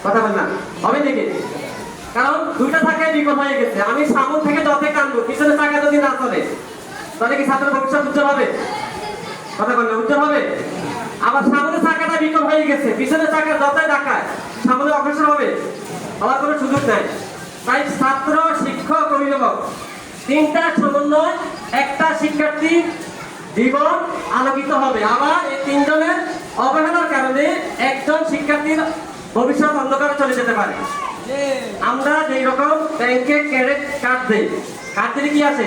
কথা বল না হবে নাকি? কারণ দুইটা থাকায় বিপদ হয়ে গেছে। আমি সামনে থেকে যত টানবো পিছনে চাকা যদি না চলে তাহলে কি ছাত্র ভবিষ্যৎ উজ্জ্বল হবে? কথা বল না, উজ্জ্বল হবে? আবার সামনে চাকাটা বিকল হয়ে গেছে, পিছনে চাকা যতই ডাকায় সামনে অগ্রসর হবে? হওয়ার কোনো সুযোগ নাই। তাই ছাত্র, শিক্ষক, অভিভাবক তিনটা সমন্বয় একটা শিক্ষার্থীর জীবন আলোকিত হবে। আবার এই তিনজনের অবহেলার কারণে একজন শিক্ষার্থীর ভবিষ্যৎ অন্ধকারে চলে যেতে পারে। আমরা যেই রকম ব্যাংকে ক্রেডিট কার্ড দেই, কার্ড দিলে কি আছে?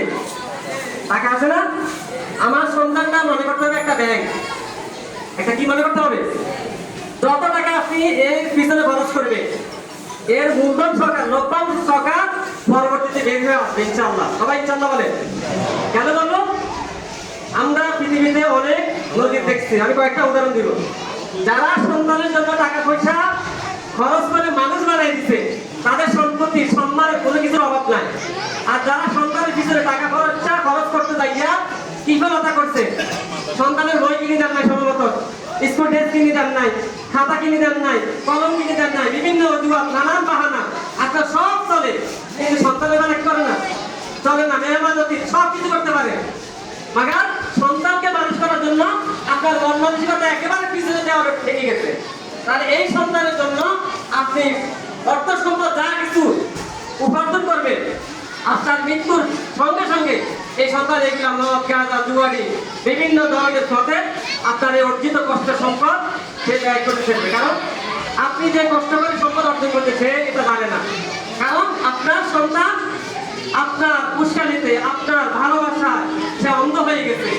টাকা আছে না? আমার সন্তানটা মনে করতে হবে একটা ব্যাংক, একটা কি মনে করতে হবে? যত টাকা আপনি এর পিছনে খরচ করবে এর মূলধন সরকার লভ্যাংশ সরকার পরবর্তীতে বের হয়ে আসবে ইনশাআল্লাহ। সবাই ইনশাআল্লাহ বলে। কেন বলবো? আমরা পৃথিবীতে অনেক নজির দেখছি। আমি কয়েকটা উদাহরণ দিব। যারা সন্তানের জন্য টাকা পয়সা খরচ করে মানুষ বানাই দিচ্ছে তাদের সম্পত্তি সম্মানের কোনো কিছুর অভাব নাই। আর যারা সন্তানের পিছনে টাকা খরচ করতে যাইয়া কৃপণতা করছে, সন্তানের বই কিনে দেন নাই, সম্ভবত স্কুল ড্রেস কিনে দেন নাই, খাতা কিনে দেন নাই, কলম কিনে দেন নাই, বিভিন্ন অজুহাত, নানান বাহানা আপনার সব চলে, কিন্তু সন্তানের বেলা কি করে না? চলে না। মেহমানতি সব কিছু করতে পারে, মাগার সন্তানকে মানুষ করার জন্য আপনার মন মানসিকতা একেবারে পিছনে দেওয়া ঠেকে গেছে। তাহলে এই সন্তানের জন্য আপনি অর্থ সম্পদ যা কিছু উপার্জন করবেন, আপনার মৃত্যুর সঙ্গে সঙ্গে এই সন্তান এগুলো মদ, গাঁজা, জুয়ারি বিভিন্ন ধরনের পথে আপনার এই অর্জিত কষ্ট সম্পদ সে ব্যয় করে ফেলবে। কারণ আপনি যে কষ্ট করে সম্পদ অর্জন করতেছে এটা জানে না। কারণ আপনার সন্তান আপনার উস্কানিতে, আপনার ভালোবাসায় সে অন্ধ হয়ে গেছে।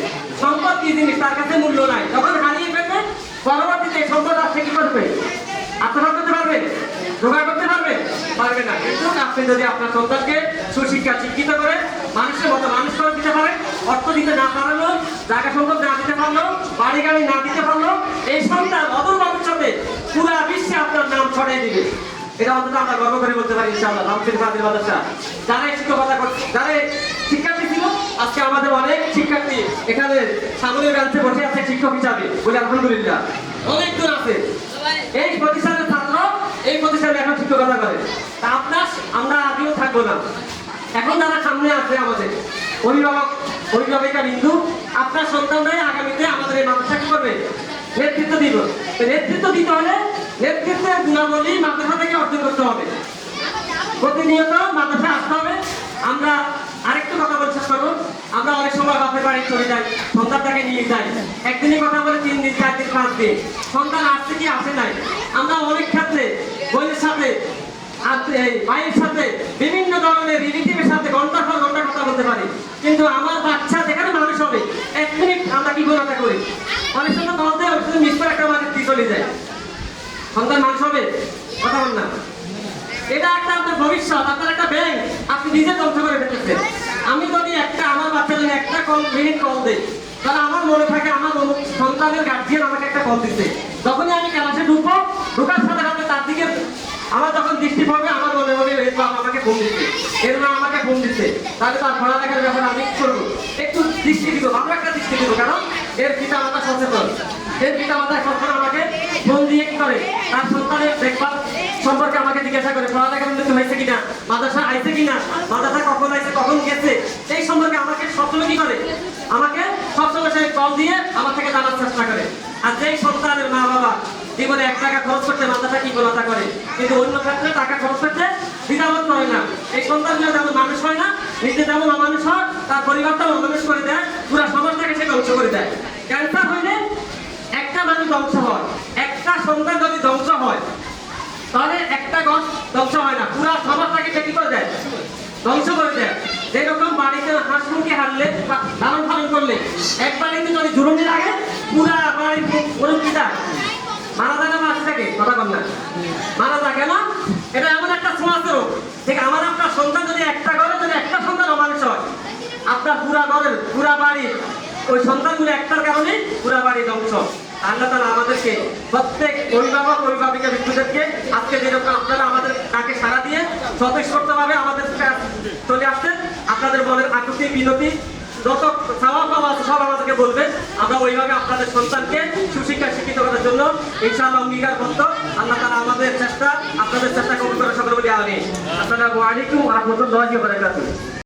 সম্পদ কি জিনিস তার কাছে মূল্য নাই। যখন হারিয়ে ফেলবে পরবর্তীতে সম্পদ আর কি করবে? আত্মসাৎ করতে পারবে? জোগাড় করতে পারবে? পারবে না। কিন্তু আপনি যদি আপনার সন্তানকে সুশিক্ষা শিক্ষিত করে মানুষের মতো মানুষ করে দিতে পারে, অর্থ দিতে না পারলেও, জায়গা সম্পদ না দিতে পারলেও, বাড়ি গাড়ি না দিতে পারলেও, এই সন্তান অদূর ভবিষ্যতে পুরা বিশ্বে আপনার নাম ছড়িয়ে দিবে। এটা অন্তত আমরা গর্ব করে বলতে পারি ইনশাআল্লাহ। রামচন্দ্র ফাজিল মাদ্রাসা যারা শিক্ষকতা করছে, যারা শিক্ষার্থী ছিল, আজকে আমাদের অনেক শিক্ষার্থী এখানে সামনের বেঞ্চে বসে আছে শিক্ষক হিসাবে, বলে আলহামদুলিল্লাহ অনেক দূর আছে। এই প্রতিষ্ঠানের ছাত্র এই প্রতিষ্ঠানে এখন শিক্ষকতা করে। তা আপনার আমরা আদিও থাকবো না। এখন যারা সামনে আছে আমাদের অভিভাবক, অভিভাবিকা বিন্দু, আপনার সন্তানরাই আগামীতে আমাদের এই মাদ্রাসা কি করবে? নেতৃত্ব দিব। নেতৃত্ব দিতে হলে নেতৃত্বের গুণাবলী মাদ্রাসা থেকে অর্জন করতে হবে। প্রতিনিয়ত মাদ্রাসা আসতে হবে। আমরা আরেকটু কথা বলতে শেষ করবো। আমরা অনেক সময় বাপের বাড়ি চলে যাই, সন্তানটাকে নিয়ে যাই, একদিনই কথা বলে 3 দিন, 4 দিন, 5 দিন, সন্তান আসছে কি আসে নাই। আমরা অনেক ক্ষেত্রে বইয়ের সাথে, ভাইয়ের সাথে, বিভিন্ন ধরনের রিলেটিভের সাথে ঘন্টার পর ঘন্টা কথা বলতে পারি, কিন্তু আমার বাচ্চা যেখানে মানুষ হবে 1 মিনিট আমরা কি বলাটা করি, অনেক সময় বলতে মিস করে একটা মানুষ দিয়ে চলে যায়। সন্তান মানুষ হবে? কথা বল না। এটা একটা আপনার ভবিষ্যৎ, আপনার একটা ব্যাংক আপনি নিজে ধ্বংস করে ফেলতেছেন। আমি যদি আমার বাচ্চা যদি একটা মিনিট কল দেই, তাহলে আমার মনে থাকে আমার সন্তানের গার্জিয়ান আমাকে একটা কল দিচ্ছে। যখনই আমি ক্লাসে ঢুকবো, ঢুকার সাথে সাথে তার দিকে আমার যখন দৃষ্টি পড়বে, আমার মনে মনে এর বাপ আমাকে ফোন দিচ্ছে, এর মা আমাকে ফোন দিচ্ছে, তাহলে তার পড়ালেখার ব্যাপারে আমি কি করবো? একটু দৃষ্টি দিব, ভালো একটা দৃষ্টি দিব। কারণ এর পিতা মাতা সচেতন, এর পিতা মাতা সন্তান আমাকে ফোন দিয়ে কি করে? তার সন্তানের দেখভাল সম্পর্কে আমাকে জিজ্ঞাসা করে, পড়ালেখা উন্নতি হয়েছে কিনা, মাদ্রাসা আইছে কিনা, মাদ্রাসা কখন আইছে, কখন গেছে, এই সম্পর্কে আমাকে সবসময় কি করে? আমাকে সবসময় সে কল দিয়ে আমার থেকে জানার চেষ্টা করে। আর যেই সন্তানের মা বাবা জীবনে 1 টাকা খরচ করতে মাদ্রাসা কি বলাটা করে, কিন্তু অন্য ক্ষেত্রে টাকা খরচ করতে দ্বিধাবোধ করে না, এই সন্তানগুলো যেমন মানুষ হয় না, নিজে যেমন অমানুষ হয়, তার পরিবারটাও অমানুষ করে দেয়, পুরো সমাজটাকে সে ধ্বংস করে দেয়। ক্যান্সার হইলে একটা মানুষ ধ্বংস হয়, একটা সন্তান যদি ধ্বংস হয় তাহলে একটা গাছ ধ্বংস হয় না, পুরো সমাজটাকে সে কি করে দেয়? ধ্বংস করে দেয়। যেরকম বাড়িতে হাঁস মুরগি হারলে, লালন পালন করলে, এক বাড়িতে যদি ঝুলুনি লাগে পুরা বাড়ির মুরগি যায়, মারা যায় না? মাছ থাকে? কথা বল না, মারা যায় কেন? এটা এমন একটা সমাজ রোগ। ঠিক আমার আপনার সন্তান যদি একটা ঘরে যদি একটা সন্তান অমানুষ হয়, আপনার পুরা ঘরের পুরা বাড়ির ওই সন্তানগুলো একটার কারণে পুরা বাড়ি ধ্বংস। আল্লাহ তাআলা আমাদেরকে প্রত্যেক অভিভাবক অভিভাবিকা বিদ্যুৎকে আজকে যেরকম আপনারা আমাদের তাকে সারা দিয়ে স্বতঃস্ফূর্তভাবে আমাদের চলে আসছেন, আপনাদের মনের আকুতি বিনতি যত সওয়াব পাওয়া আছে সব আমাদেরকে বলবেন। আমরা ওইভাবে আপনাদের সন্তানকে সুশিক্ষায় শিক্ষিত করার জন্য ইনশাআল্লাহ অঙ্গীকারবদ্ধ। আল্লাহ তাআলা আমাদের চেষ্টা আপনাদের চেষ্টা কবুল করে সকলে বলি আমিন। আসসালামু আলাইকুম ওয়া রাহমাতুল্লাহি ওয়া বারাকাতুহু।